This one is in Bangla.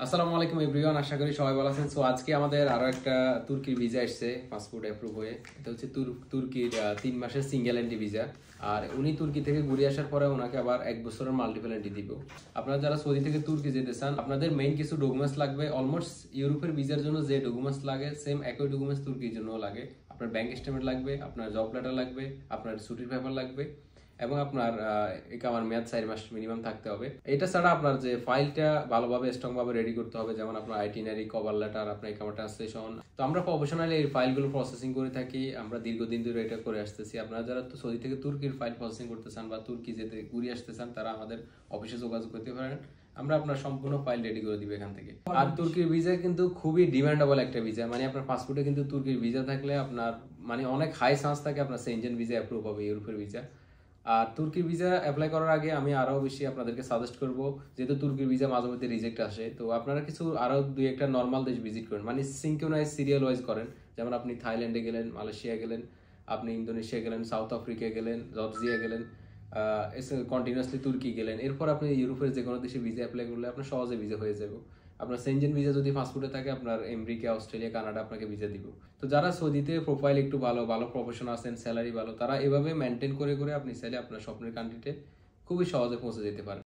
আসসালামু আলাইকুম এভরিওয়ান, আশা করি সবাই ভালো আছেন। সো আজকে আমাদের আরো একটা তুর্কির ভিসা আসছে, পাসপোর্ট অ্যাপ্রুভ হয়ে। এটা হচ্ছে তুর্কির 3 মাসের সিঙ্গেল এন্ট্রি ভিসা। আর উনি তুর্কি থেকে ঘুরে আসার পরে ওনাকে আবার 1 বছরের মাল্টিপল এন্ট্রি দিব। আপনারা যারা সৌদি থেকে তুর্কি যেতে চান, আপনাদের মেইন কিছু ডকুমেন্টস লাগবে। অলমোস্ট ইউরোপের ভিসার জন্য যে ডকুমেন্টস লাগে সেম একই ডকুমেন্টস তুর্কির জন্য লাগে। আপনার ব্যাংক স্টেটমেন্ট লাগবে, আপনার জব লেটার লাগবে, আপনার ছুটির পেপার লাগবে এবং আপনার ইকামার মেয়াদ 4 মাস মিনিমাম থাকতে হবে। এটা ছাড়া আপনার যে ফাইলটা ভালোভাবে স্ট্রং ভাবে রেডি করতে হবে, যেমন আপনার আইটিনারি, কভার লেটার, আপনার ইকামা ট্রান্সলেশন। তো আমরা প্রফেশনালি এই ফাইলগুলো প্রসেসিং করে থাকি, আমরা দীর্ঘদিন ধরে এটা করে আসতেছি। আপনারা যারা তো সৌদি থেকে তুর্কির ফাইল প্রসেসিং করতে চান বা তুর্কি যেতে ঘুরে আসতে চান, তারা আমাদের অফিসে যোগাযোগ করতে পারেন। আমরা আপনার সম্পূর্ণ ফাইল রেডি করে দিব এখান থেকে। আর তুর্কির ভিসা কিন্তু খুবই ডিমান্ডেবল একটা ভিসা, মানে আপনার পাসপোর্টে কিন্তু তুর্কির ভিসা থাকলে আপনার মানে অনেক হাই চান্স থাকে আপনার সেনজেন ভিসা অ্যাপ্রুভ হবে, ইউরোপের ভিসা। আর তুর্কির ভিসা অ্যাপ্লাই করার আগে আমি আরো বেশি আপনাদেরকে সাজেস্ট করব, যেহেতু তুর্কির ভিসা মাঝে মধ্যে রিজেক্ট আসে, তো আপনারা কিছু আরো দুই একটা নর্মাল দেশ ভিজিট করেন, মানে সিনক্রোনাইজ সিরিয়াল ওয়াইজ করেন। যেমন আপনি থাইল্যান্ডে গেলেন, মালয়েশিয়া গেলেন, আপনি ইন্দোনেশিয়া গেলেন, সাউথ আফ্রিকা গেলেন, জর্জিয়া গেলেন, কন্টিনিউয়াসলি তুর্কি গেলেন। এরপর আপনি ইউরোপের যে কোনো দেশে ভিসা অ্যাপ্লাই করলে আপনার সহজে ভিসা হয়ে যাবে। আপনার সেনজেন ভিসা যদি পাসপোর্টে থাকে, আপনার আমেরিকা, অস্ট্রেলিয়া, কানাডা আপনাকে ভিসা দিব। তো যারা সৌদিতে প্রোফাইল একটু ভালো ভালো প্রফেশন আছেন, স্যালারি ভালো, তারা এভাবে মেনটেন করে করে আপনি চাইলে আপনার স্বপ্নের কান্ট্রিতে খুবই সহজে পৌঁছে যেতে পারেন।